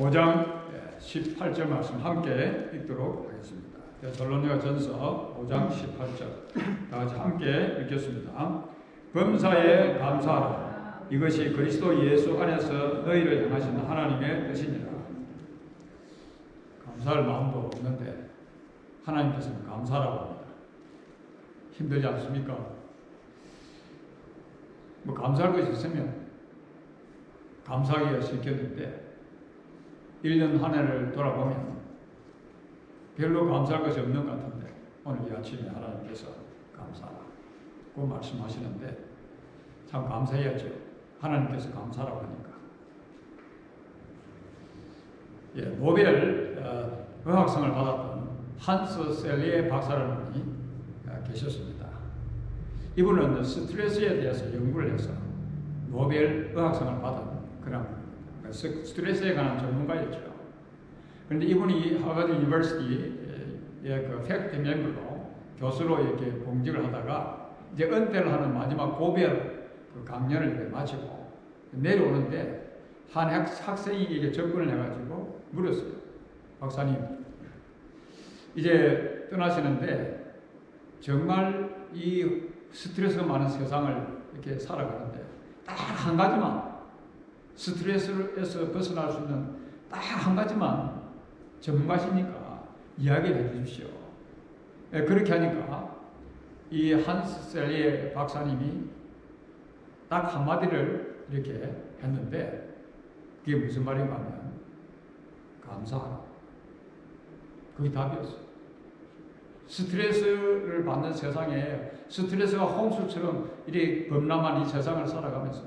5장 18절 말씀 함께 읽도록 하겠습니다. 데살로니가 전서 5장 18절 다 같이 함께 읽겠습니다. 범사에 감사하라. 이것이 그리스도 예수 안에서 너희를 향하신 하나님의 뜻이니라. 감사할 마음도 없는데 하나님께서는 감사라고 합니다. 힘들지 않습니까? 뭐 감사할 것이 있으면 감사하기가 쉽겠는데 1년 한 해를 돌아보면 별로 감사할 것이 없는 것 같은데 오늘 이 아침에 하나님께서 감사라고 말씀하시는데 참 감사해야죠. 하나님께서 감사라고 하니까. 노벨 의학상을 받았던 한스 셀리에 박사라는 분이 계셨습니다. 이분은 스트레스에 대해서 연구를 해서 노벨 의학상을 받은 그런 스트레스에 관한 전문가였죠. 그런데 이분이 하버드 유니버시티의 그 팩트 멤버로 교수로 이렇게 봉직을 하다가 이제 은퇴를 하는 마지막 고별 그 강연을 이렇게 마치고 내려오는데 한 학생이 이게 접근을 해가지고 물었어요. 박사님, 이제 떠나시는데 정말 이 스트레스가 많은 세상을 이렇게 살아가는데 딱 한 가지만 스트레스에서 벗어날 수 있는 딱 한 가지만 전문가시니까 이야기를 해주십시오. 그렇게 하니까 이 한스 셀리에 박사님이 딱 한마디를 이렇게 했는데 그게 무슨 말인가 하면 감사하라. 그게 답이었어요. 스트레스를 받는 세상에 스트레스가 홍수처럼 이렇게 범람한 이 세상을 살아가면서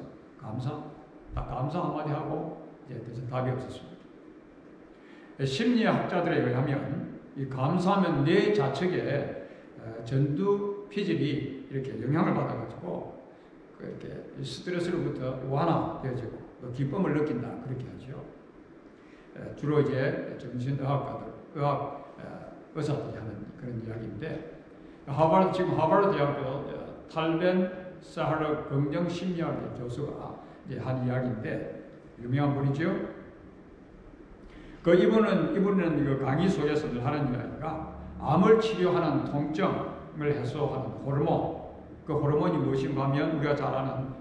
딱 감사 한마디 하고 이제 답이 없었습니다. 심리학자들에 의하면 이 감사하면 뇌 자측에 전두 피질이 이렇게 영향을 받아가지고 이렇게 스트레스로부터 완화되어지고 또 기쁨을 느낀다 그렇게 하죠. 주로 이제 정신의학가들, 의사들이 하는 그런 이야기인데 지금 하버드 대학교 탈벤 사하르 긍정심리학의 교수가 이제 한 이야기인데 유명한 분이죠. 이분은 그 강의 속에서 늘 하는 이야기가 암을 치료하는 통증을 해소하는 호르몬, 그 호르몬이 무엇인가 하면 우리가 잘 아는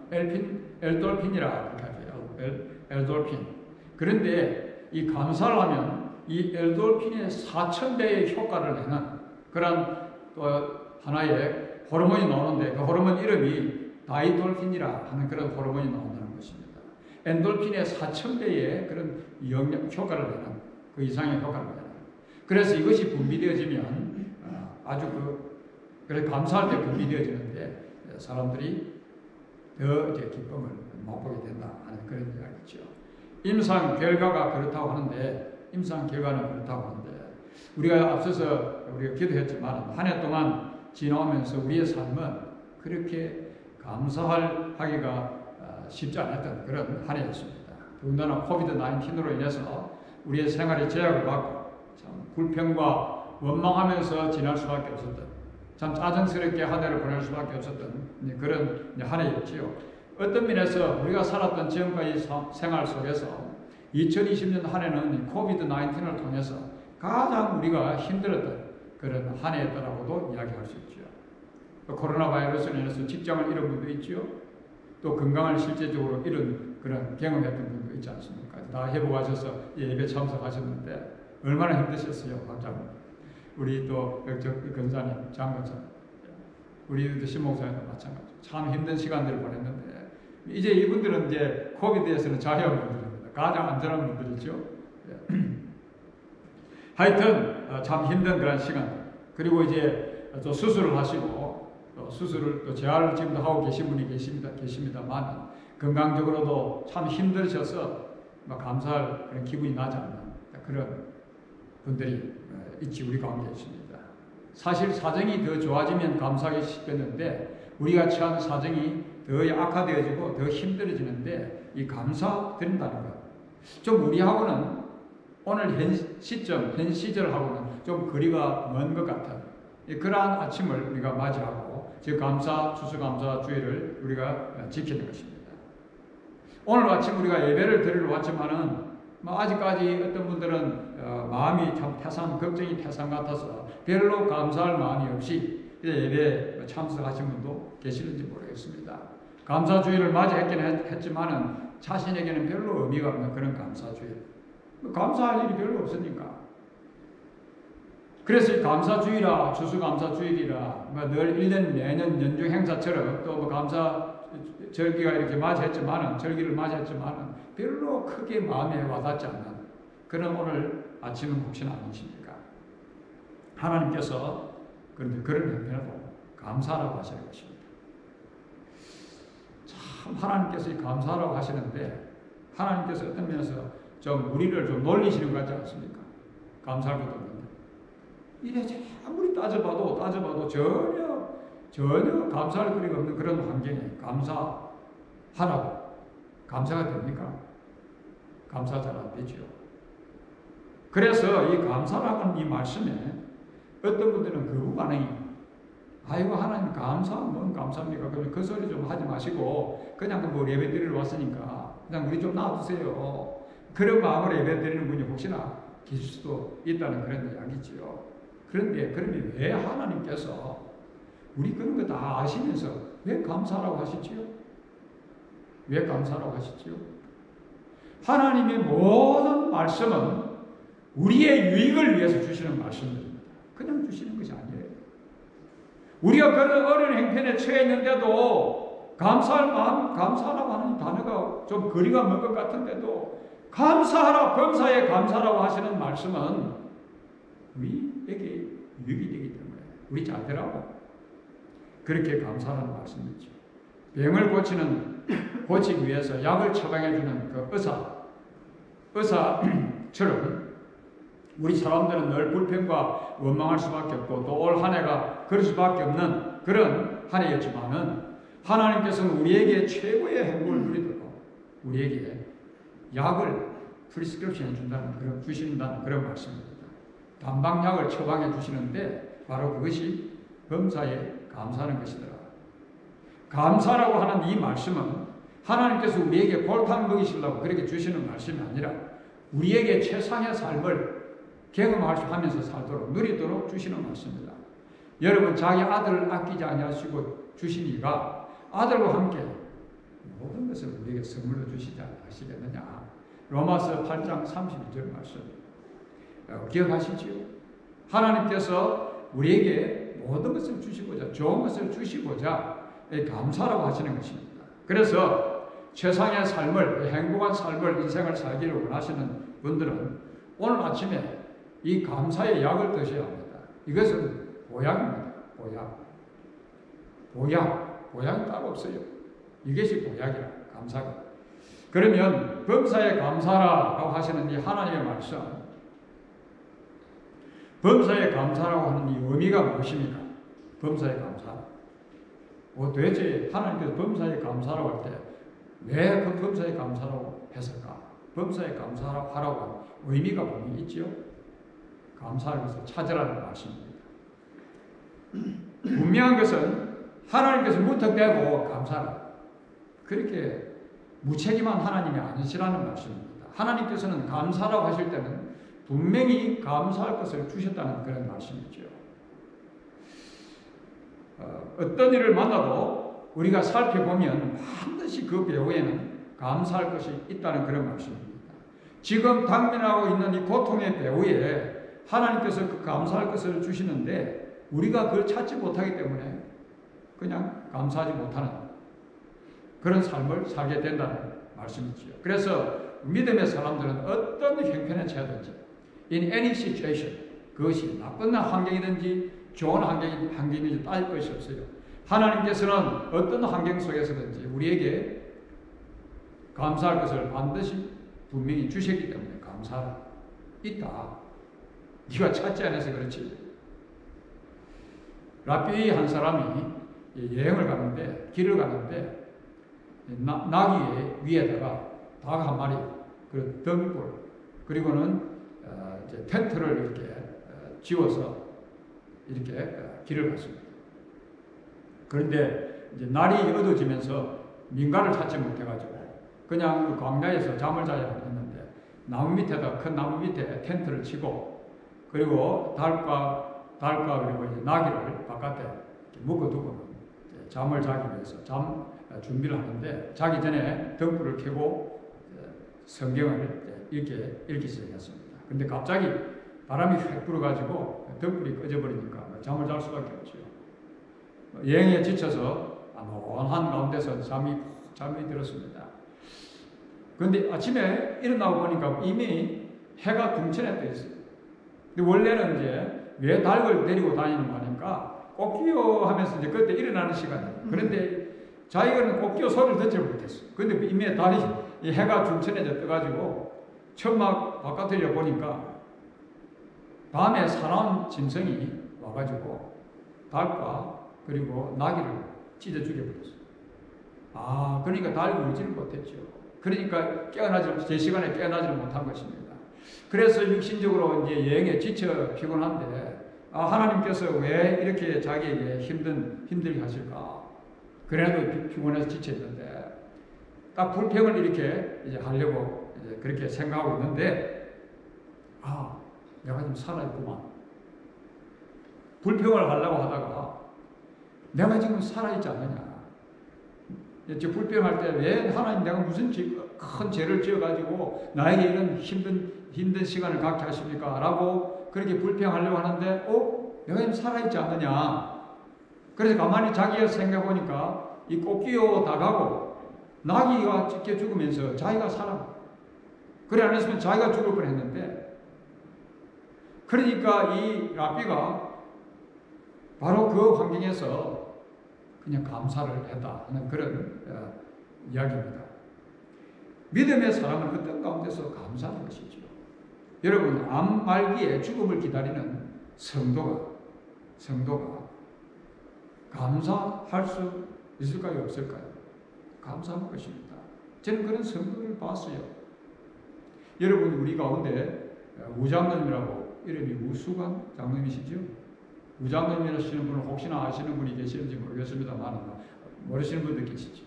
엘돌핀이라 그렇게 하죠. 엘돌핀. 그런데 이 감사를 하면 이 엘돌핀의 4,000배의 효과를 내는 그런 또 하나의 호르몬이 나오는데 그 호르몬 이름이 다이돌핀이라 하는 그런 호르몬이 나온다는 것입니다. 엔돌핀의 4,000배의 그런 효과를 내는 그 이상의 효과를 내는. 그래서 이것이 분비되어지면 아주 그래 감사할 때 분비되어지는데 사람들이 더 이제 기쁨을 맛보게 된다 하는 그런 이야기죠. 임상 결과가 그렇다고 하는데 우리가 앞서서 우리가 기도했지만 한 해 동안 지나오면서 우리의 삶은 그렇게 감사하기가 쉽지 않았던 그런 한 해였습니다. 더군다나 코비드-19로 인해서 우리의 생활에 제약을 받고 참 불평과 원망하면서 지날 수밖에 없었던 참 짜증스럽게 한 해를 보낼 수밖에 없었던 그런 한 해였지요. 어떤 면에서 우리가 살았던 지금까지 생활 속에서 2020년 한 해는 코비드-19을 통해서 가장 우리가 힘들었던 그런 한 해였다라고도 이야기할 수 있죠. 코로나 바이러스로 인해서 직장을 잃은 분도 있죠. 또 건강을 실제적으로 잃은 그런 경험했던 분도 있지 않습니까? 다 회복하셔서 예배 참석하셨는데 얼마나 힘드셨어요, 박장님. 우리 또 근사님, 장관님, 우리 신 목사님도 마찬가지로 참 힘든 시간들을 보냈는데 이제 이분들은 이제 코비드에서는 자유한 분들입니다. 가장 안전한 분들이죠. 하여튼 참 힘든 그런 시간. 그리고 이제 또 수술을 하시고 또 수술을 또 재활을 지금도 하고 계신 분이 계십니다만 건강적으로도 참 힘드셔서 감사할 그런 기분이 나지 않는 그런 분들이 있지 우리 가운데 있습니다. 사실 사정이 더 좋아지면 감사하기 쉽겠는데 우리가 처한 사정이 더 악화되어지고 더 힘들어지는데 이 감사드린다는 것. 좀 우리하고는 오늘 현 시절하고는 좀 거리가 먼 것 같은 그러한 아침을 우리가 맞이하고 즉 추수감사 주일을 우리가 지키는 것입니다. 오늘 아침 우리가 예배를 드리러 왔지만은 뭐 아직까지 어떤 분들은 마음이 참 걱정이 태산 같아서 별로 감사할 마음이 없이 예배에 참석하신 분도 계시는지 모르겠습니다. 감사주의를 맞이했긴 했지만은 자신에게는 별로 의미가 없는 그런 감사주의. 감사할 일이 별로 없으니까. 그래서 이 감사주의라 추수감사주일이라 늘 1년 내년 연중 행사처럼 또 뭐 감사 절기가 이렇게 맞이했지만은 절기를 맞이했지만은 별로 크게 마음에 와닿지 않는 그런 오늘 아침은 혹시나 아니십니까? 하나님께서 그런데 그런 형편에도 감사라고 하시는 것입니다. 참 하나님께서 이 감사라고 하시는데 하나님께서 어떤 면에서 좀 우리를 좀 놀리시는 것 같지 않습니까? 감사할 것도 없는데 이래 아무리 따져봐도 전혀 감사할 거리가 없는 그런 환경에 감사하라고 감사가 됩니까? 감사 잘 안 되죠. 그래서 이 감사라는 이 말씀에 어떤 분들은 거부 반응이 아이고 하나님 뭔 감사합니까? 그러면 그 소리 좀 하지 마시고 그냥 뭐 예배 드리러 왔으니까 그냥 우리 좀 놔두세요. 그런 마음으로 예배 드리는 분이 혹시나 계실 수도 있다는 그런 이야기지요. 그런데 그러면 왜 하나님께서 우리 그런 거 다 아시면서 왜 감사라고 하시지요? 왜 감사라고 하시지요? 하나님의 모든 말씀은 우리의 유익을 위해서 주시는 말씀들입니다. 그냥 주시는 것이 아니에요. 우리가 그런 어려운 행편에 처해 있는데도 감사할 마음, 감사라고 하는 단어가 좀 거리가 먼 것 같은데도 감사하라, 범사에 감사라고 하시는 말씀은 우리에게 유익이 되기 때문에 우리 잘 되라고 그렇게 감사하는 말씀이죠. 병을 고치기 위해서 약을 처방해주는 그 의사처럼 우리 사람들은 늘 불평과 원망할 수밖에 없고 또 올 한 해가 그럴 수밖에 없는 그런 한 해였지만은 하나님께서는 우리에게 최고의 행복을 누리도록 우리에게 약을 프리스크립션 주신다는 그런 말씀입니다. 단방약을 처방해 주시는데 바로 그것이 범사에 감사하는 것이더라. 감사라고 하는 이 말씀은 하나님께서 우리에게 골탕 먹이시려고 그렇게 주시는 말씀이 아니라 우리에게 최상의 삶을 경험하면서 살도록 누리도록 주시는 말씀입니다. 여러분 자기 아들을 아끼지 아니하시고 주시니가 아들과 함께 모든 것을 우리에게 선물로 주시지 않으시겠느냐. 로마서 8장 32절 말씀 기억하시지요? 하나님께서 우리에게 모든 것을 주시고자 좋은 것을 주시고자 감사라고 하시는 것입니다. 그래서 최상의 삶을 행복한 삶을 인생을 살기를 원하시는 분들은 오늘 아침에 이 감사의 약을 드셔야 합니다. 이것은 보약입니다. 보약이 따로 없어요. 이것이 보약이라 감사가. 그러면 범사에 감사라고 하시는 이 하나님의 말씀, 범사에 감사라고 하는 이 의미가 무엇입니까? 범사에 감사. 도대체 하나님께서 범사에 감사라고 할 때 왜 그 범사에 감사라고 했을까? 범사에 감사라고 하라고 의미가 분명히 있지요. 감사를 위해서 찾으라는 말씀입니다. 분명한 것은 하나님께서 무턱대고 감사라. 그렇게 무책임한 하나님이 아니시라는 말씀입니다. 하나님께서는 감사라고 하실 때는 분명히 감사할 것을 주셨다는 그런 말씀이죠. 어떤 일을 만나도 우리가 살펴보면 반드시 그 배후에는 감사할 것이 있다는 그런 말씀입니다. 지금 당면하고 있는 이 고통의 배후에 하나님께서 그 감사할 것을 주시는데 우리가 그걸 찾지 못하기 때문에 그냥 감사하지 못하는 그런 삶을 살게 된다는 말씀이지요. 그래서 믿음의 사람들은 어떤 형편에 처하든지 in any situation 그것이 나쁜 환경이든지 좋은 환경이든지 따질 것이 없어요. 하나님께서는 어떤 환경 속에서든지 우리에게 감사할 것을 반드시 분명히 주셨기 때문에 감사가 있다. 네가 찾지 않아서 그렇지. 랍비 한 사람이 여행을 가는데 길을 가는데 나귀 위에다가 닭 한 마리, 그 등불 그리고는 이제 텐트를 이렇게 지워서 이렇게 길을 갔습니다. 그런데 이제 날이 어두워지면서 민가를 찾지 못해가지고 그냥 그 광야에서 잠을 자야 했는데 나무 밑에다 큰 나무 밑에 텐트를 치고 그리고 닭과 그리고 이제 나귀를 바깥에 묶어두고 잠을 자기 위해서 준비를 하는데 자기 전에 등불을 켜고 성경을 읽기 시작했습니다. 근데 갑자기 바람이 휙 불어가지고 등불이 꺼져버리니까 잠을 잘 수밖에 없죠. 여행에 지쳐서 안온한 가운데서 잠이 들었습니다. 그런데 아침에 일어나고 보니까 이미 해가 중천에 떠 있어요. 근데 원래는 이제 왜 닭을 데리고 다니는 거 하니까 꽃기요 하면서 이제 그때 일어나는 시간이에요. 그런데 자기는 꽃기요 소리를 듣지 못했어요. 근데 이미 이 해가 중천에 떠가지고 처음 막 바깥에 보니까 밤에 사나운 짐승이 와가지고 닭과 그리고 나귀를 찢어 죽여버렸어요. 그러니까 닭이 울지를 못했죠. 그러니까 제 시간에 깨어나지를 못한 것입니다. 그래서 육신적으로 이제 여행에 지쳐 피곤한데 하나님께서 왜 이렇게 자기에게 힘들게 하실까? 그래도 피곤해서 지쳐 있는데 딱 불평을 이렇게 이제 하려고 이제 그렇게 생각하고 있는데 내가 지금 살아있구만. 불평을 하려고 하다가 내가 지금 살아있지 않느냐. 불평할 때 왜 하나님 내가 무슨 큰 죄를 지어가지고 나에게 이런 힘든 시간을 갖게 하십니까? 라고 그렇게 불평하려고 하는데 내가 지금 살아있지 않느냐. 그래서 가만히 자기가 생각해보니까 이 꽃기요 닭하고 나귀가 찢겨 죽으면서 자기가 살아. 그래 안 했으면 자기가 죽을 뻔했는데 그러니까 이 랍비가 바로 그 환경에서 그냥 감사를 했다 하는 그런 이야기입니다. 믿음의 사람은 어떤 가운데서 감사하는 것이죠. 여러분 암 말기에 죽음을 기다리는 성도가 감사할 수 있을까요? 없을까요? 감사할 것입니다. 저는 그런 성도를 봤어요. 여러분 우리 가운데 우장로님이라고 이름이 우수관 장로님이시죠? 우장로님이라시는 분을 혹시나 아시는 분이 계시는지 모르겠습니다만 모르시는 분들 계시죠.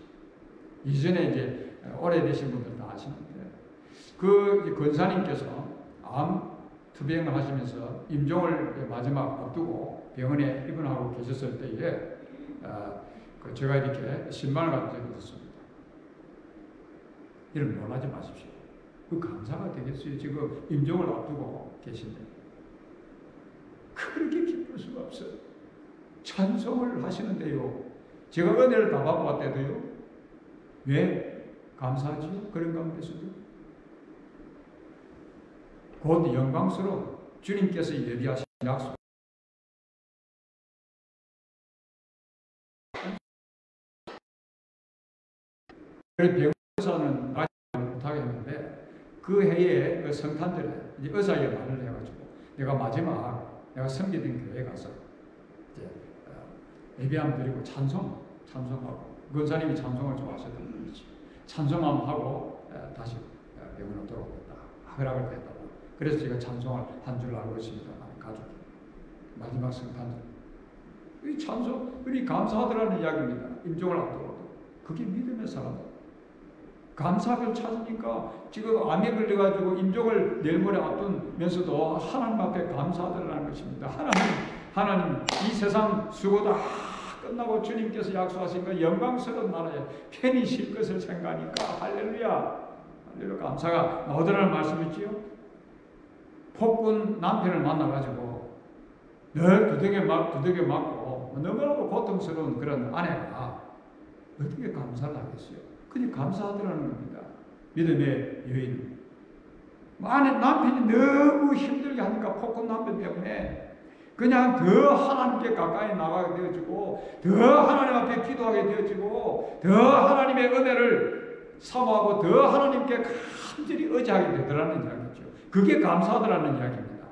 이전에 이제 오래되신 분들 다 아시는데 그 권사님께서 암 투병을 하시면서 임종을 마지막 앞두고 병원에 입원하고 계셨을 때에 제가 이렇게 신방을 갖다 적었습니다. 이런 놀라지 마십시오. 그 감사가 되겠어요. 지금 임종을 앞두고 계신데 그렇게 기쁠 수가 없어요. 찬송을 하시는데요. 제가 은혜를 다 받고 왔대도요. 왜 감사하지요? 그런 가운데서도 곧 영광스러운 주님께서 예비하신 약속. 병원에서는 아직 못하게 했는데 그 해에 그 성탄절에 이제 의사에게 말을 해가지고 내가 섬기던 교회에 가서 이제 예배함 드리고 찬송하고 권사님이 찬송을 좋아하셨던 분이지. 찬송함 하고 다시 병원으로 돌아오겠다. 허락을 했다고. 그래서 제가 찬송을 한 줄 알고 있습니다. 가족 마지막 성탄절. 이 찬송, 우리 감사하더라는 이야기입니다. 임종을 앞두고. 그게 믿음의 사람. 감사를 찾으니까 지금 암에 걸려가지고 임종을 내일 모레 앞두면서도 하나님 앞에 감사하더라는 것입니다. 하나님 이 세상 수고 다 끝나고 주님께서 약속하신 그 영광스러운 나라에 편히 쉴 것을 생각하니까 할렐루야 감사가 나오더라는 말씀이지요. 폭군 남편을 만나가지고 늘 두들겨 맞고 너무나도 고통스러운 그런 아내가 어떻게 감사를 하겠어요? 그냥 감사하더라는 겁니다. 믿음의 여인. 남편이 너무 힘들게 하니까 폭군 남편 때문에 그냥 더 하나님께 가까이 나가게 되어지고 더 하나님 앞에 기도하게 되어지고 더 하나님의 은혜를 사모하고 더 하나님께 간절히 의지하게 되더라는 이야기죠. 그게 감사하더라는 이야기입니다.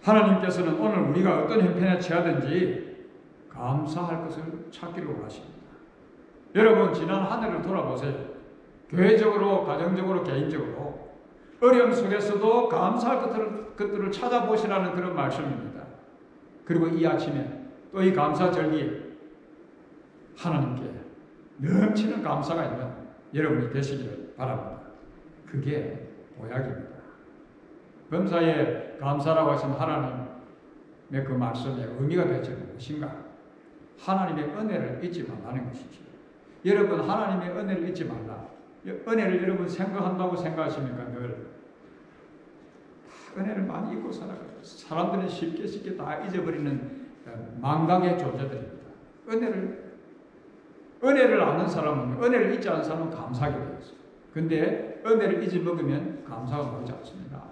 하나님께서는 오늘 우리가 어떤 형편에 처하든지 감사할 것을 찾기를 원하십니다. 여러분 지난 한 해를 돌아보세요. 교회적으로, 가정적으로, 개인적으로 어려움 속에서도 감사할 것들을 찾아보시라는 그런 말씀입니다. 그리고 이 아침에 또 이 감사절기에 하나님께 넘치는 감사가 있는 여러분이 되시기를 바랍니다. 그게 보약입니다. 범사에 감사라고 하신 하나님의 그 말씀의 의미가 대체 무엇인가? 하나님의 은혜를 잊지 말라는 것이죠. 여러분, 하나님의 은혜를 잊지 말라. 은혜를 여러분 생각한다고 생각하십니까? 늘 은혜를 많이 잊고 살아가요. 사람들은 쉽게 다 잊어버리는 망각의 존재들입니다. 은혜를 아는 사람은, 은혜를 잊지 않은 사람은 감사하게 되어 있어요. 근데 은혜를 잊어먹으면 감사가 모이지 않습니다.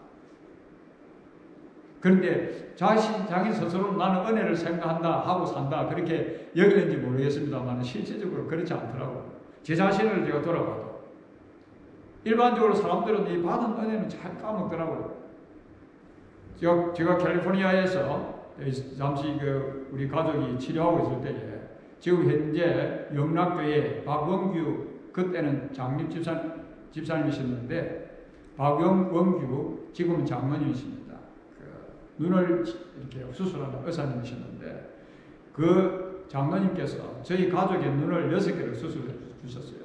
그런데 자기 스스로 나는 은혜를 생각한다 하고 산다 그렇게 여기는지 모르겠습니다만 실제적으로 그렇지 않더라고요. 제 자신을 제가 돌아봐도 일반적으로 사람들은 이 받은 은혜는 잘 까먹더라고요. 제가 캘리포니아에서 잠시 우리 가족이 치료하고 있을 때에 지금 현재 영락교회 박원규, 그때는 장립 집사님이셨는데 박원규 지금은 장로님이십니다. 눈을 이렇게 수술하는 의사님이셨는데 그 장로님께서 저희 가족의 눈을 6개를 수술해 주셨어요.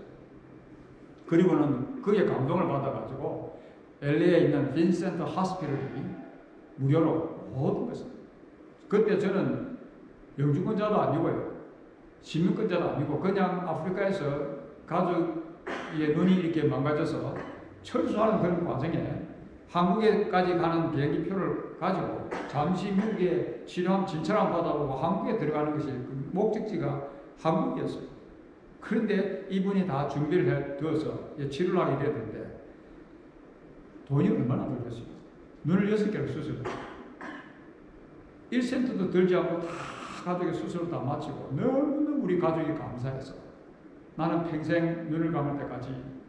그리고는 그게 감동을 받아가지고 LA에 있는 빈센트 하스피럴이 무료로 모든 것을, 그때 저는 영주권자도 아니고요, 시민권자도 아니고 그냥 아프리카에서 가족의 눈이 이렇게 망가져서 철수하는 그런 과정에 한국에까지 가는 비행기표를 가지고 잠시 미국에 치료함 진찰함 받아보고 한국에 들어가는 것이 그 목적지가 한국이었어요. 그런데 이분이 다 준비를 해 두어서 치료를 하게 됐는데 돈이 얼마나 들겠어요? 눈을 6개를 수술을 1센트도 들지 않고 다 가족의 수술을 다 마치고 너무너무 우리 가족이 감사해서 나는 평생 눈을 감을 때까지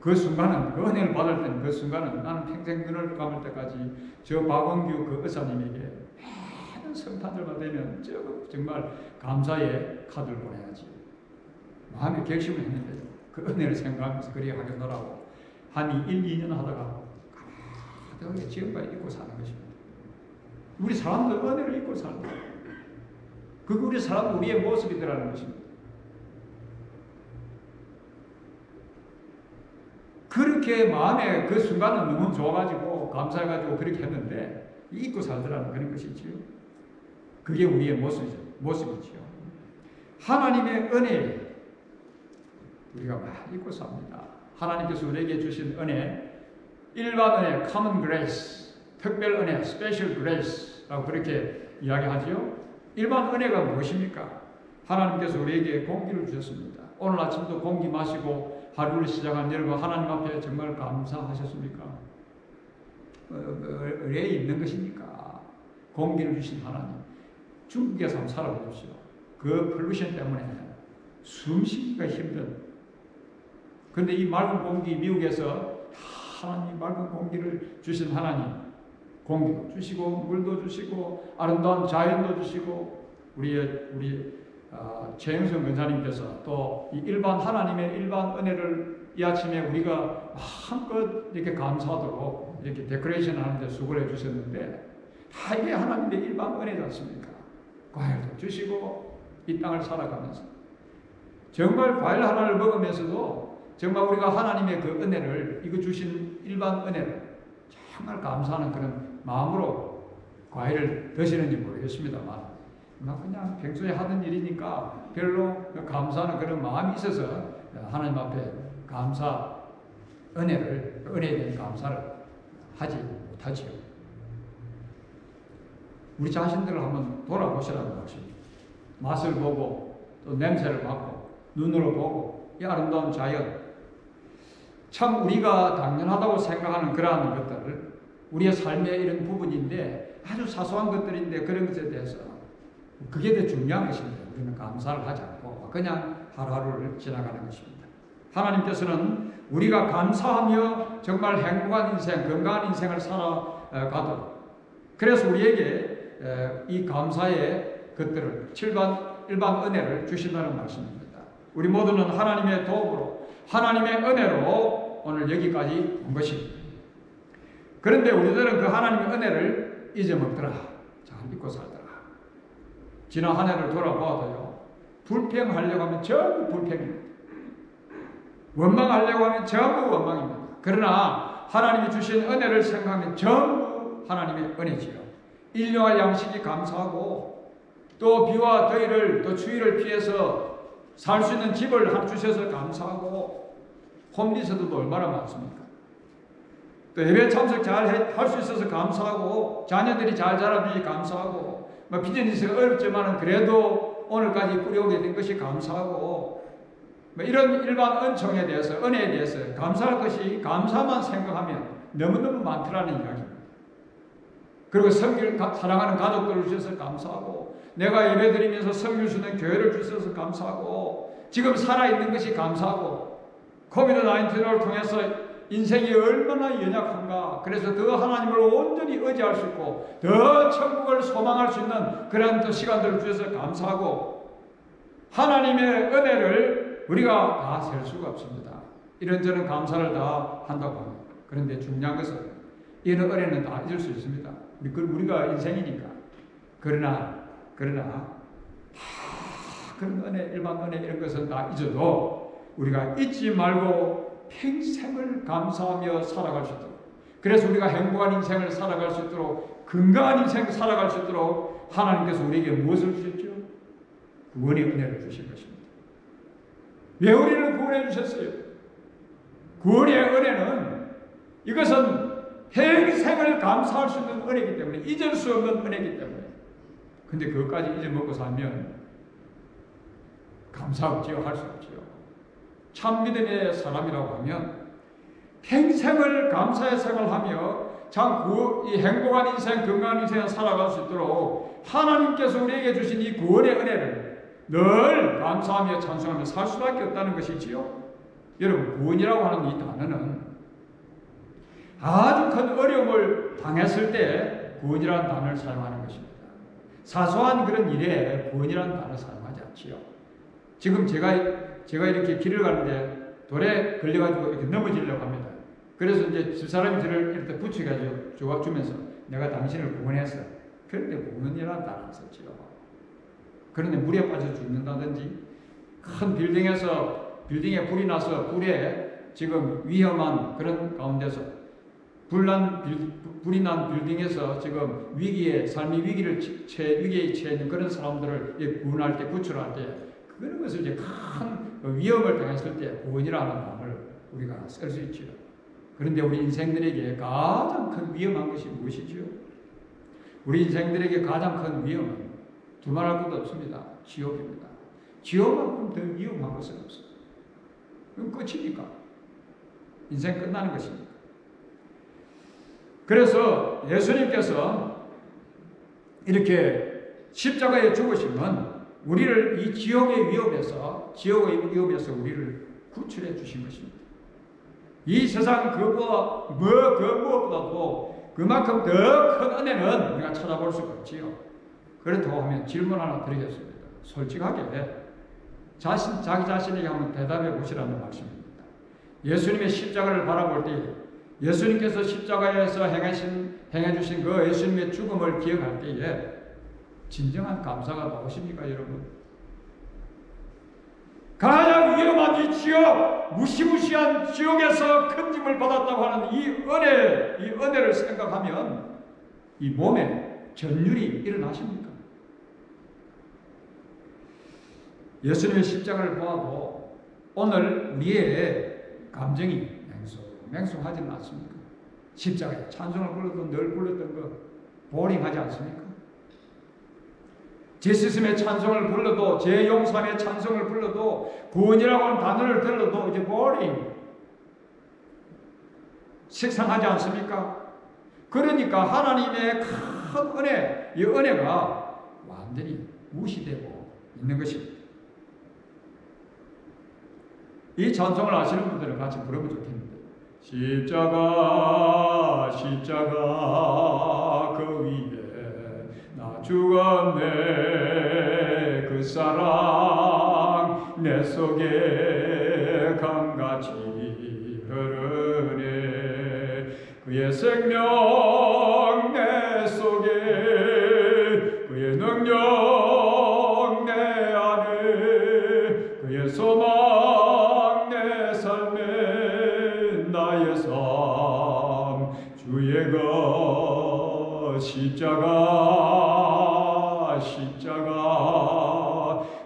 그 순간은, 그 은혜를 받을 때는 그 순간은 나는 평생 눈을 감을 때까지 저 박원규 그 의사님에게 많은 성탄절만 되면 정말 감사의 카드를 보내야지. 마음에 결심을 했는데요. 그 은혜를 생각하면서 그리 하겠노라고 한 1, 2년 하다가 가득하게 지금까지 잊고 사는 것입니다. 우리 사람들 은혜를 잊고 사는 거예요. 그게 우리 사람들 우리의 모습이더라는 것입니다. 그렇게 마음에 그 순간은 너무 좋아가지고 감사해가지고 그렇게 했는데 잊고 살더라는 그런 것이지요. 그게 우리의 모습이지요. 하나님의 은혜 우리가 많이 잊고 삽니다. 하나님께서 우리에게 주신 은혜, 일반 은혜, common grace, 특별 은혜, special grace라고 그렇게 이야기하지요. 일반 은혜가 무엇입니까? 하나님께서 우리에게 공기를 주셨습니다. 오늘 아침도 공기 마시고 하루를 시작한 여러분, 하나님 앞에 정말 감사하셨습니까? 왜 있는 것입니까? 공기를 주신 하나님. 중국에서 한번 살아보십시오. 그 pollution 때문에 숨 쉬기가 힘든. 그런데 이 맑은 공기, 미국에서 하나님 맑은 공기를 주신 하나님, 공기도 주시고 물도 주시고 아름다운 자연도 주시고 우리 최영선 권사님께서 또 이 하나님의 일반 은혜를 이 아침에 우리가 마음껏 이렇게 감사하도록 이렇게 데코레이션 하는데 수고를 해주셨는데 다 이게 하나님의 일반 은혜지 않습니까? 과일도 주시고 이 땅을 살아가면서 정말 과일 하나를 먹으면서도 정말 우리가 하나님의 그 은혜를, 이거 주신 일반 은혜를 정말 감사하는 그런 마음으로 과일을 드시는지 모르겠습니다만 그냥 평소에 하던 일이니까 별로 감사하는 그런 마음이 있어서 하나님 앞에 감사, 은혜에 대한 감사를 하지 못하지요. 우리 자신들을 한번 돌아보시라는 것입니다. 맛을 보고 또 냄새를 맡고 눈으로 보고 이 아름다운 자연, 참 우리가 당연하다고 생각하는 그러한 것들을 우리의 삶의 이런 부분인데 아주 사소한 것들인데 그런 것에 대해서 그게 더 중요한 것입니다. 우리는 감사를 하지 않고 그냥 하루하루를 지나가는 것입니다. 하나님께서는 우리가 감사하며 정말 행복한 인생, 건강한 인생을 살아가도록, 그래서 우리에게 이 감사의 것들을, 일반 은혜를 주신다는 말씀입니다. 우리 모두는 하나님의 도움으로, 하나님의 은혜로 오늘 여기까지 온 것입니다. 그런데 우리들은 그 하나님의 은혜를 잊어먹더라. 잘 믿고 살더라. 지난 한 해를 돌아보아도요, 불평하려고 하면 전부 불평입니다. 원망하려고 하면 전부 원망입니다. 그러나 하나님이 주신 은혜를 생각하면 전부 하나님의 은혜지요. 일용할 양식이 감사하고 또 비와 더위를 또 추위를 피해서 살 수 있는 집을 주셔서 감사하고 홈리스도 얼마나 많습니까? 또 예배 참석 잘 할 수 있어서 감사하고 자녀들이 잘 자라니 감사하고 비즈니스가 어렵지만 그래도 오늘까지 꾸려오게 된 것이 감사하고 이런 일반 은총에 대해서 은혜에 대해서 감사할 것이 감사만 생각하면 너무너무 많더라는 이야기입니다. 그리고 사랑하는 가족들을 주셔서 감사하고 내가 예배드리면서 섬길 수 있는 교회를 주셔서 감사하고 지금 살아있는 것이 감사하고 코비드-19를 통해서 인생이 얼마나 연약한가. 그래서 더 하나님을 온전히 의지할 수 있고 더 천국을 소망할 수 있는 그런 또 시간들을 주셔서 감사하고 하나님의 은혜를 우리가 다 셀 수가 없습니다. 이런저런 감사를 다 한다고 합니다. 그런데 중요한 것은 이런 은혜는 다 잊을 수 있습니다. 우리가 인생이니까. 그러나 그런 은혜, 일반 은혜 이런 것은 다 잊어도 우리가 잊지 말고 평생을 감사하며 살아갈 수 있도록, 그래서 우리가 행복한 인생을 살아갈 수 있도록, 건강한 인생을 살아갈 수 있도록 하나님께서 우리에게 무엇을 주셨죠? 구원의 은혜를 주신 것입니다. 왜 우리를 구원해 주셨어요? 구원의 은혜는 이것은 평생을 감사할 수 있는 은혜이기 때문에, 잊을 수 없는 은혜이기 때문에. 근데 그것까지 잊어먹고 살면 감사 없지요, 할 수 없지요. 참 믿음의 사람이라고 하면 평생을 감사의 생활하며 이 행복한 인생, 건강한 인생을 살아갈 수 있도록 하나님께서 우리에게 주신 이 구원의 은혜를 늘 감사하며 찬송하며 살 수밖에 없다는 것이지요. 여러분, 구원이라고 하는 이 단어는 아주 큰 어려움을 당했을 때 구원이라는 단어를 사용하는 것입니다. 사소한 그런 일에 구원이라는 단어를 사용하지 않지요. 지금 제가 이렇게 길을 가는데 돌에 걸려가지고 이렇게 넘어지려고 합니다. 그래서 이제 집사람이 저를 이렇게 붙여가지고 주면서 내가 당신을 구원했어. 그런데 구원이라는 단어를 썼지요. 그런데 물에 빠져 죽는다든지 큰 빌딩에 불이 나서 불에 지금 위험한 그런 가운데서 불이 난 빌딩에서 지금 삶의 위기에 처해 있는 그런 사람들을 구원할 때, 구출할 때, 그런 것을 이제 큰 위험을 당했을 때 구원이라는 단어를 우리가 쓸 수 있지요. 그런데 우리 인생들에게 가장 큰 위험한 것이 무엇이지요? 우리 인생들에게 가장 큰 위험은 두말할 것도 없습니다. 지옥입니다. 지옥만큼 더 위험한 것은 없어요. 그럼 끝이니까. 인생 끝나는 것이니까. 그래서 예수님께서 이렇게 십자가에 죽으심은 우리를 이 지옥의 위험에서 우리를 구출해 주신 것입니다. 이 세상 무엇보다도 그만큼 더 큰 은혜는 우리가 찾아볼 수가 없지요. 그렇다고 하면 질문 하나 드리겠습니다. 솔직하게 자기 자신에게 한번 대답해 보시라는 말씀입니다. 예수님의 십자가를 바라볼 때 예수님께서 십자가에서 행해주신 그 예수님의 죽음을 기억할 때에 진정한 감사가 나오십니까, 여러분? 가장 위험한 이 지옥, 무시무시한 지옥에서 큰 짐을 받았다고 하는 이 은혜를 생각하면 이 몸에 전율이 일어나십니까? 예수님의 십자가를 보아도 오늘 우리의 감정이 맹성하지는 않습니까? 십자가에 찬송을 불러도 늘 불렀던 거 보링하지 않습니까? 제시스의 찬송을 불러도, 제용삼의 찬송을 불러도, 구원이라고 하는 단어를 들어도 이제 보링, 식상하지 않습니까? 그러니까 하나님의 큰 은혜, 이 은혜가 완전히 무시되고 있는 것입니다. 이 찬송을 아시는 분들은 같이 부르면 좋겠는데, 십자가 십자가 그 위에 나 죽었네. 그 사랑 내 속에 강같이 흐르네. 그의 생명 내 속에, 그의 능력 내 안에, 그의 소망 내 삶 십자가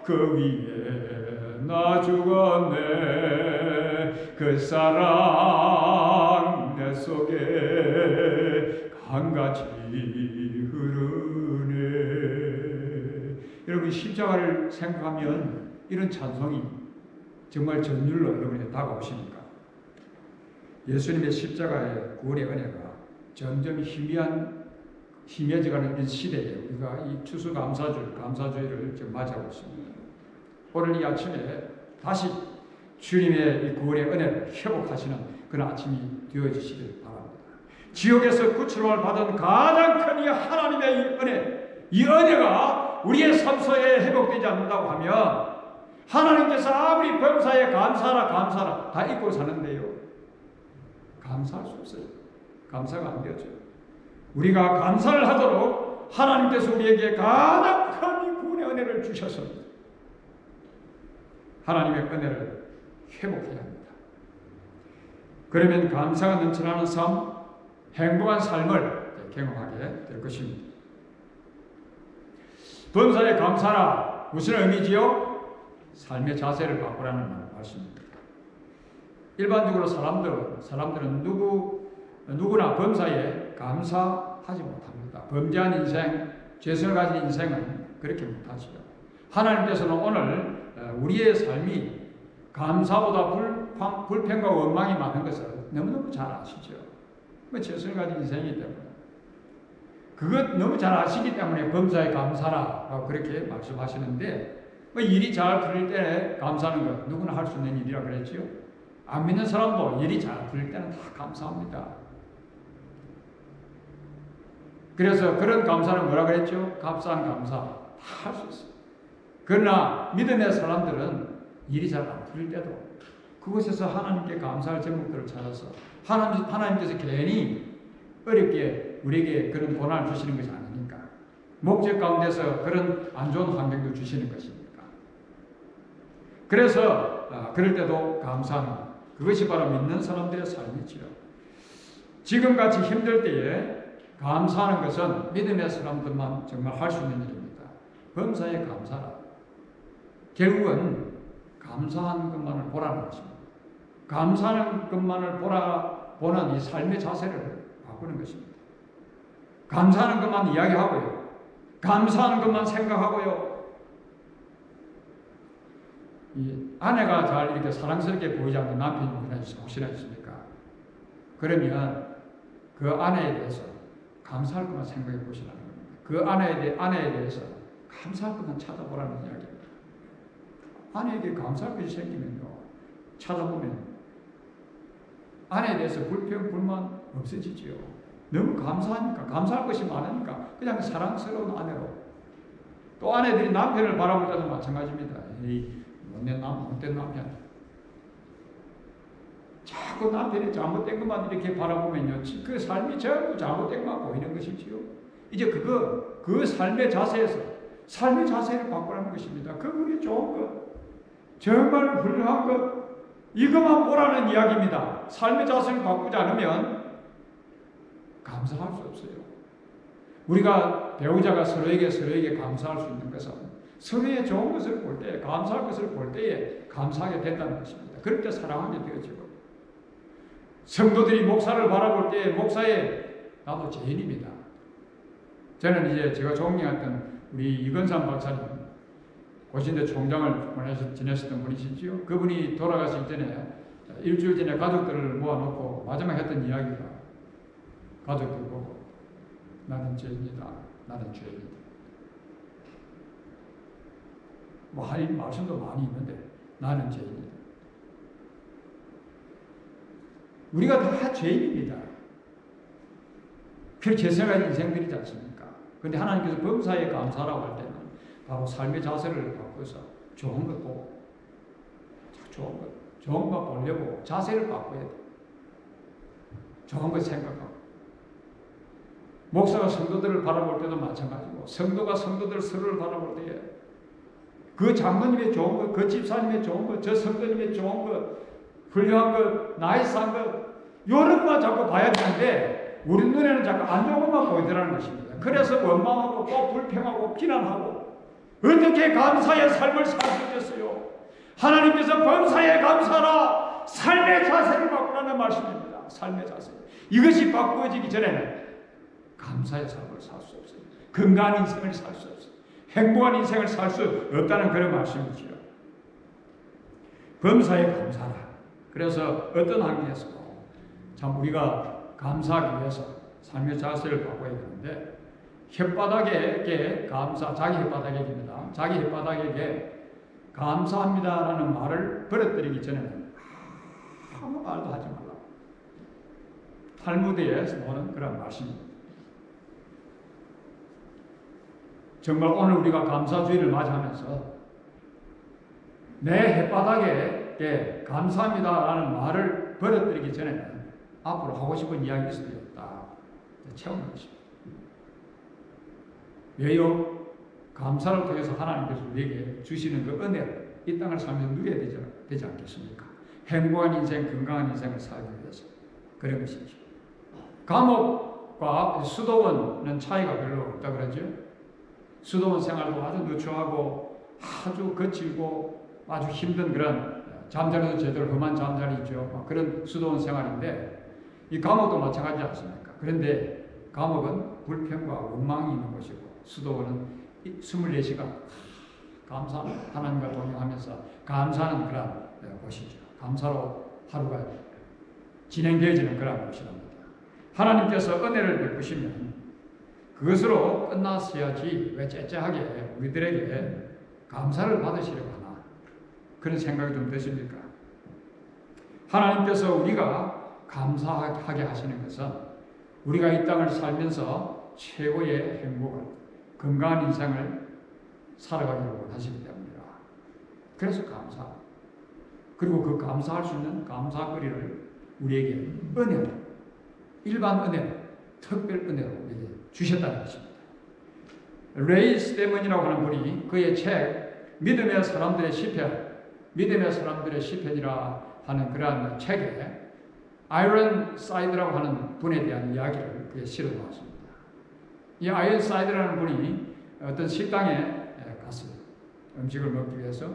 그 위에 나 죽었네. 그 사랑 내 속에 강같이 흐르네. 여러분 십자가를 생각하면 이런 찬송이 정말 전율로 여러분에게 다가오십니까? 예수님의 십자가의 구원의 은혜가 점점 희미해져가는 이 시대에 우리가 이 추수감사주의를 지금 맞이하고 있습니다. 오늘 이 아침에 다시 주님의 이 구원의 은혜를 회복하시는 그런 아침이 되어지시길 바랍니다. 지옥에서 구출을 받은 가장 큰 이 하나님의 이 은혜, 이 은혜가 우리의 삶 속에 회복되지 않는다고 하면 하나님께서 아무리 범사에 감사라 다 잊고 사는데요. 감사할 수 없어요. 감사가 안 되어져요. 우리가 감사를 하도록 하나님께서 우리에게 가장 큰 이 구원의 은혜를 주셔서 하나님의 은혜를 회복해야 합니다. 그러면 감사가 넘쳐나는 삶, 행복한 삶을 경험하게 될 것입니다. 범사에 감사라 무슨 의미지요? 삶의 자세를 바꾸라는 말씀입니다. 일반적으로 사람들은 누구나 범사에 감사하지 못합니다. 범죄한 인생, 죄성을 가진 인생은 그렇게 못하지요. 하나님께서는 오늘 우리의 삶이 감사보다 불평과 원망이 많은 것을 너무너무 잘 아시죠. 죄성을 가진 인생이기 때문에. 그것 너무 잘 아시기 때문에 범사에 감사라고 그렇게 말씀하시는데 일이 잘 풀릴 때 감사하는 것 누구나 할 수 있는 일이라 그랬지요. 안 믿는 사람도 일이 잘 풀릴 때는 다 감사합니다. 그래서 그런 감사는 뭐라 그랬죠? 값싼 감사 다 할 수 있어요. 그러나 믿음의 사람들은 일이 잘 안 풀릴 때도 그곳에서 하나님께 감사할 제목들을 찾아서 하나님께서 괜히 어렵게 우리에게 그런 고난을 주시는 것이 아니니까 목적 가운데서 그런 안 좋은 환경도 주시는 것이니까 그래서 그럴 때도 감사하는 그것이 바로 믿는 사람들의 삶이지요. 지금같이 힘들 때에 감사하는 것은 믿음의 사람들만 정말 할 수 있는 일입니다. 범사에 감사라. 결국은 감사하는 것만을 보라는 것입니다. 감사하는 것만을 보는 이 삶의 자세를 바꾸는 것입니다. 감사하는 것만 이야기하고요. 감사하는 것만 생각하고요. 이 아내가 잘 이렇게 사랑스럽게 보이지 않는 남편이 혹시나 있습니까? 그러면 그 아내에 대해서 감사할 것만 생각해 보시라는 겁니다. 그 아내에 대해서 감사할 것만 찾아보라는 이야기입니다. 아내에게 감사할 것이 생기면요. 찾아보면 아내에 대해서 불평, 불만 없어지지요. 너무 감사하니까, 감사할 것이 많으니까 그냥 사랑스러운 아내로. 또 아내들이 남편을 바라볼 때도 마찬가지입니다. 에이, 못된 남편. 자꾸 남편이 잘못된 것만 이렇게 바라보면요. 그 삶이 전부 잘못된 것만 보이는 것이지요. 이제 그 삶의 자세에서 삶의 자세를 바꾸라는 것입니다. 그분이 좋은 것, 정말 훌륭한 것, 이것만 보라는 이야기입니다. 삶의 자세를 바꾸지 않으면 감사할 수 없어요. 우리가 배우자가 서로에게 감사할 수 있는 것은 서로의 좋은 것을 볼 때, 감사할 것을 볼 때에 감사하게 된다는 것입니다. 그럴 때 사랑하게 되어지고 성도들이 목사를 바라볼 때 목사의 나도 죄인입니다. 저는 이제 제가 존경했던 우리 이건삼 박사님 고신대 총장을 지내셨던 분이시지요. 그분이 돌아가실 전에 일주일 전에 가족들을 모아놓고 마지막 했던 이야기가 가족들 보고 나는 죄인이다. 나는 죄인이다. 할 말씀도 많이 있는데 나는 죄인이다. 우리가 다 죄인입니다. 그 죄성한 인생들이지 않습니까? 그런데 하나님께서 범사에 감사라고 할 때는 바로 삶의 자세를 바꿔서 좋은 것 보고 좋은 것 보려고 자세를 바꿔야 돼. 좋은 것 생각하고 목사가 성도들을 바라볼 때도 마찬가지고 성도가 성도들 서로를 바라볼 때에 그 장로님의 좋은 것, 그 집사님의 좋은 것, 저 성도님의 좋은 것, 훌륭한 것, 나이스한 것 이런 것만 자꾸 봐야 되는데 우리 눈에는 자꾸 안 좋은 것만 보이더라는 것입니다. 그래서 원망하고 또 불평하고 비난하고 어떻게 감사의 삶을 살 수 있겠어요? 하나님께서 범사에 감사하라, 삶의 자세를 바꾸라는 말씀입니다. 삶의 자세. 이것이 바꾸어지기 전에는 감사의 삶을 살 수 없어요. 건강한 인생을 살 수 없어요. 행복한 인생을 살 수 없다는 그런 말씀이지요. 범사에 감사하라. 그래서 어떤 환경에서도 참 우리가 감사하기 위해서 삶의 자세를 바꿔야 되는데, 혓바닥에게 감사, 자기 혓바닥에게입니다. 자기 혓바닥에게 감사합니다라는 말을 버려뜨리기 전에는 아무 말도 하지 말라. 탈무드에서 보는 그런 말씀입니다. 정말 오늘 우리가 감사주의를 맞이하면서 내 혓바닥에 감사합니다라는 말을 버려뜨리기 전에는 앞으로 하고 싶은 이야기일 수도 있다. 채우는 것입니다. 왜요? 감사를 통해서 하나님께서 우리에게 주시는 그 은혜를 이 땅을 살면서 누려야 되지 않겠습니까? 행복한 인생, 건강한 인생을 살기 위해서 그런 것이죠. 감옥과 수도원은 차이가 별로 없다 그러죠. 수도원 생활도 아주 누추하고 아주 거칠고 아주 힘든 그런, 잠자리도 제대로 험한 잠자리죠. 그런 수도원 생활인데, 이 감옥도 마찬가지지 않습니까? 그런데 감옥은 불평과 원망이 있는 것이고, 수도원은 24시간 감사하는, 하나님과 동행하면서 감사하는 그런 곳이죠. 감사로 하루가 진행되어지는 그런 곳이랍니다. 하나님께서 은혜를 베푸시면 그것으로 끝났어야지 왜 째째하게 우리들에게 감사를 받으시려고 하나, 그런 생각이 좀 드십니까? 하나님께서 우리가 감사하게 하시는 것은 우리가 이 땅을 살면서 최고의 행복을, 건강한 인생을 살아가기를 원하시기 때문이라. 그래서 감사. 그리고 그 감사할 수 있는 감사거리를 우리에게 은혜로, 일반 은혜로, 특별 은혜로 우리에게 주셨다는 것입니다. 레이 스테먼이라고 하는 분이 그의 책 믿음의 사람들의 시편이라 하는 그러한 책에 아이런 사이드라고 하는 분에 대한 이야기를 그에 실어 놓았습니다. 이 아이런 사이드라는 분이 어떤 식당에 갔습니다. 음식을 먹기 위해서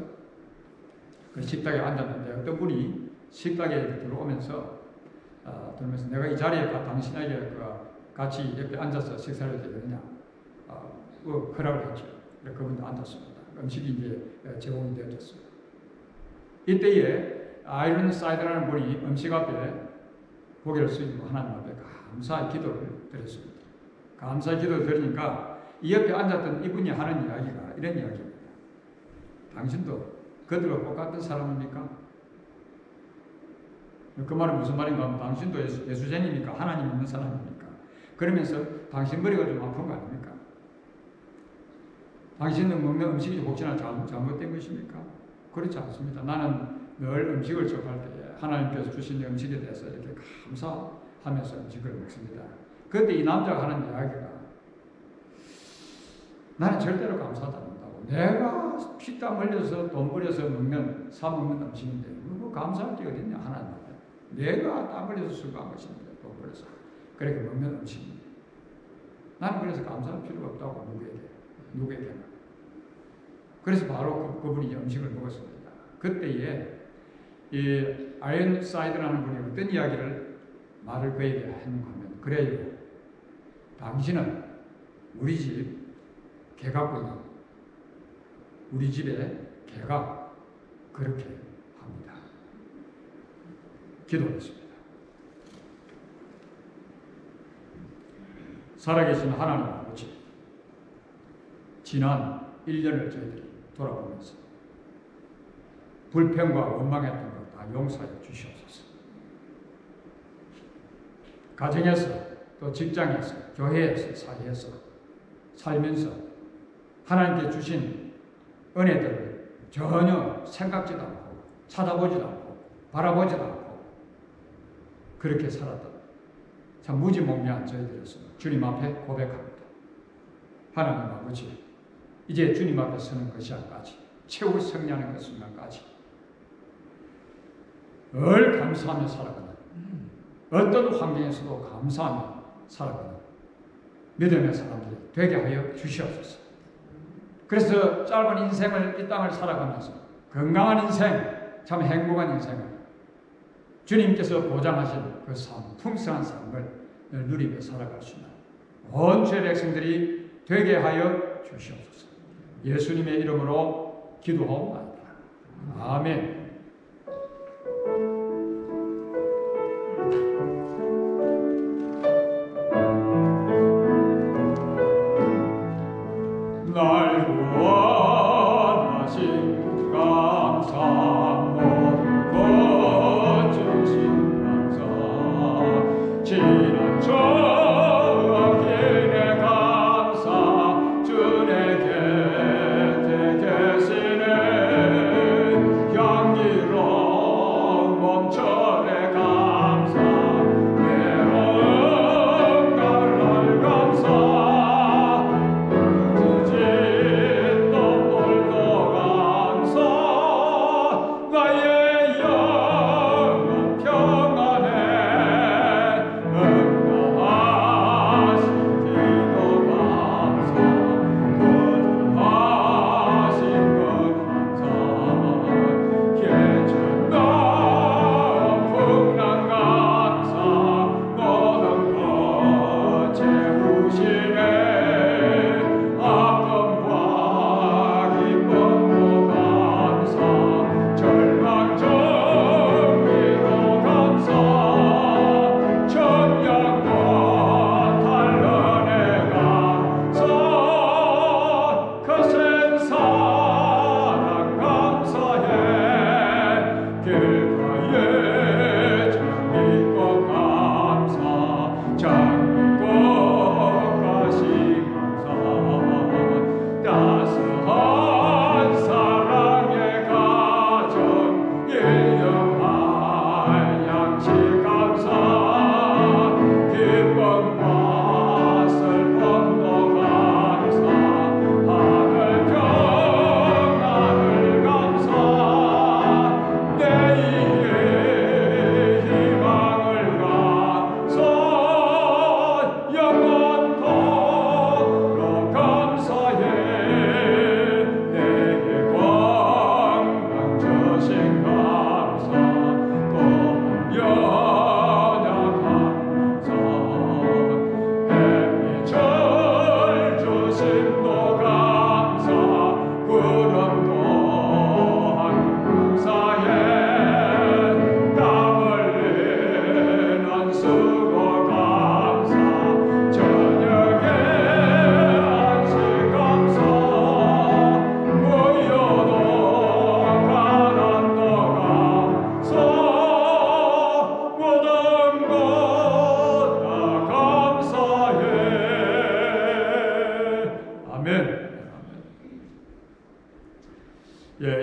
그 식당에 앉았는데, 어떤 분이 식당에 들어오면서 내가 이 자리에 당신에게 같이 옆에 앉아서 식사를 해도 되느냐 허락을 했죠. 그분도 앉았습니다. 음식이 이제 제공이 되어졌습니다. 이때에 아이런 사이드라는 분이 음식 앞에 고개를 숙이고 하나님 앞에 감사의 기도를 드렸습니다. 감사의 기도를 드리니까 이 옆에 앉았던 이분이 하는 이야기가 이런 이야기입니다. 당신도 그들과 똑같은 사람입니까? 그 말은 무슨 말인가 하면, 당신도 예수쟁입니까? 하나님 믿는 사람입니까? 그러면서 당신 머리가 좀 아픈 거 아닙니까? 당신은 먹는 음식이 혹시나 잘못된 것입니까? 그렇지 않습니다. 나는 늘 음식을 접할 때 하나님께서 주신 음식에 대해서 이렇게 감사하면서 음식을 먹습니다. 그때 이 남자가 하는 이야기가, 나는 절대로 감사하지 않는다고. 내가 피땀 흘려서 돈 벌여서 사 먹는 음식인데 뭐 감사할 게 어딨냐, 하나님 앞에. 내가 땀 흘려서 수고한 것인데 돈 벌여서 그렇게 먹는 음식인데 나는 그래서 감사할 필요가 없다고. 누구에게나. 그래서 바로 그분이 음식을 먹었습니다. 그때에 이 아이언사이드라는 분이 어떤 이야기를 말을 그에게 했는가 하면, 그래요, 당신은 우리 집 개가꾼이, 우리 집에 개가 그렇게 합니다. 기도했습니다. 살아계신 하나님 아버지, 지난 1년을 저희들이 돌아보면서 불평과 원망했던 것 다 용서해 주시옵소서. 가정에서, 또 직장에서, 교회에서, 사회에서 살면서 하나님께 주신 은혜들을 전혀 생각지도 않고 찾아보지도 않고 바라보지도 않고 그렇게 살았던 참 무지몽매한 저희들이었습니다. 주님 앞에 고백합니다. 하나님 아버지, 이제 주님 앞에 서는 그 시간까지, 최후 승리하는 그 순간까지 늘 감사하며 살아가는, 어떤 환경에서도 감사하며 살아가는 믿음의 사람들이 되게 하여 주시옵소서. 그래서 짧은 인생을 이 땅을 살아가면서 건강한 인생, 참 행복한 인생을 주님께서 보장하신 그 삶, 풍성한 삶을 누리며 살아갈 수 있는 온 주의 백성들이 되게 하여 주시옵소서. 예수님의 이름으로 기도하옵나이다. 아멘. 날 구원하신 감사 모든 주신 감사 지난 저길에 감사 주의 곁에 계시네 향기로운 몸처래 감사 외로운 가을 감사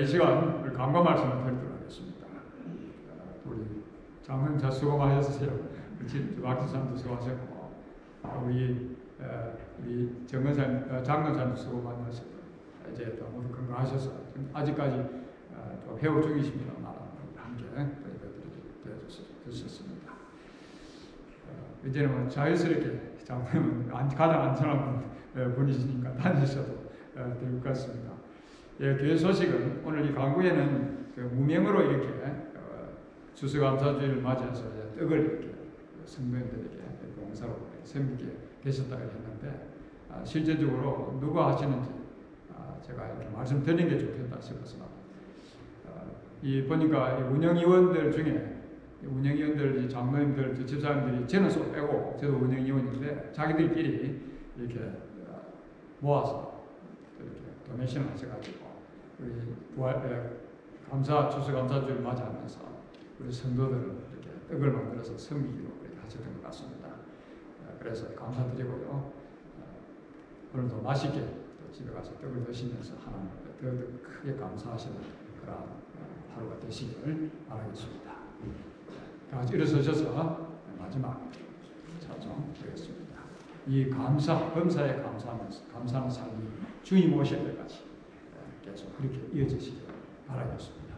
이 시간 우리 간과 말씀을 드리도록 하겠습니다. 우리 장로님자 수고 많이 했으세요. 우리 박지사님도 수고하셨고, 우리 장로사님도 수고 많이 하셨고, 이제 또 모두 건강하셔서 아직까지 또 회복 중이십니다만 함께 되셨습니다. 이제는 자연스럽게 장로님은 가장 안전한 분이시니까 다니셔도 될 것 같습니다. 예, 교회 소식은 오늘 이 강구에는 그 무명으로 이렇게 추수감사주일을 맞이해서 떡을 이렇게 성도님들에게 봉사로 섬기게 되셨다고 했는데, 실제적으로 누가 하시는지 제가 이렇게 말씀드리는 게 좋겠다 싶어서 이 보니까 이 운영위원들 중에 운영위원들, 장로님들, 집사님들이 저는 쏙 빼고 저도 운영위원인데 자기들끼리 이렇게 모아서 이렇게 도네이션을 하셔가지고 우리 추수감사주를 맞이하면서 우리 성도들을 이렇게 떡을 만들어서 섬기기로 그렇게 하셨던 것 같습니다. 그래서 감사드리고요. 오늘도 맛있게 또 집에 가서 떡을 드시면서 하나님께 더 크게 감사하시는 그런 하루가 되시기를 바라겠습니다. 다 같이 일어서셔서 마지막 찬송 드리겠습니다. 이 범사에 감사하면서 감사하는 삶이 주님 오실 때까지 계속 그렇게 이어지시길 바라겠습니다.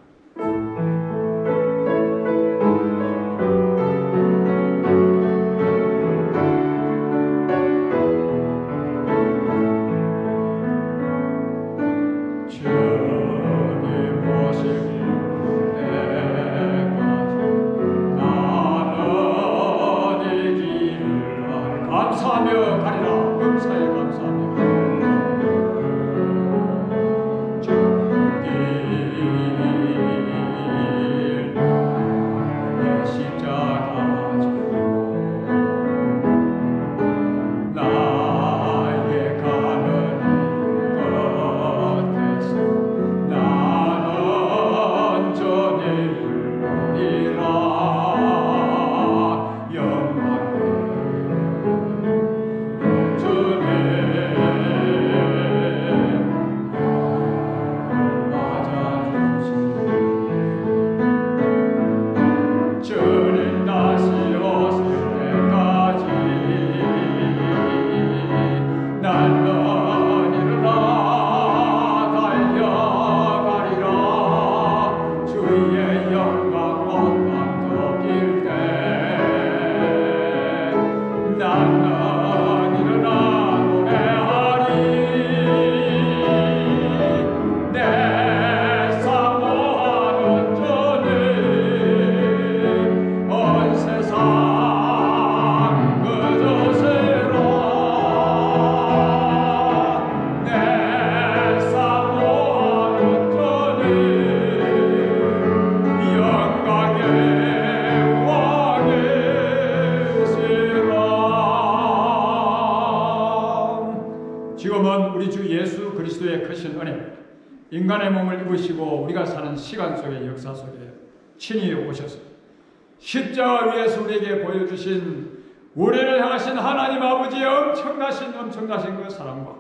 주의 영광 온 땅 덮일 때 나는 일어나 노래하리. 내 사모하는 주는 온 세상 그저세라. 내 사모하는 주는 영광의 왕이시라. 지금은 우리 주 예수 그리스도의 크신 은혜, 인간의 몸을 입으시고 우리가 사는 시간 속의 역사 속에 친히 오셔서 십자가 위에서 우리에게 보여주신 우리를 향하신 하나님 아버지의 엄청나신 그 사랑과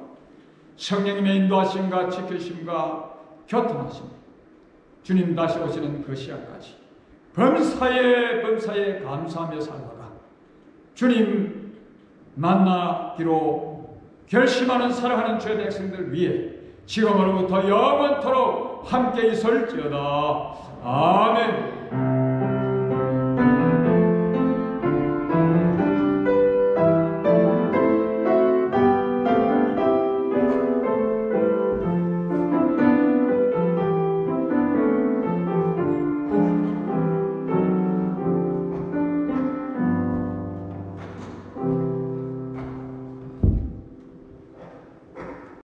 성령님의 인도하심과 지키심과 교통하심, 주님 다시 오시는 그 시간까지 범사에 감사하며 살다가 주님 만나기로 결심하는 사랑하는 주의 백성들 위해 지금으로부터 영원토록 함께 있을지어다. 아멘.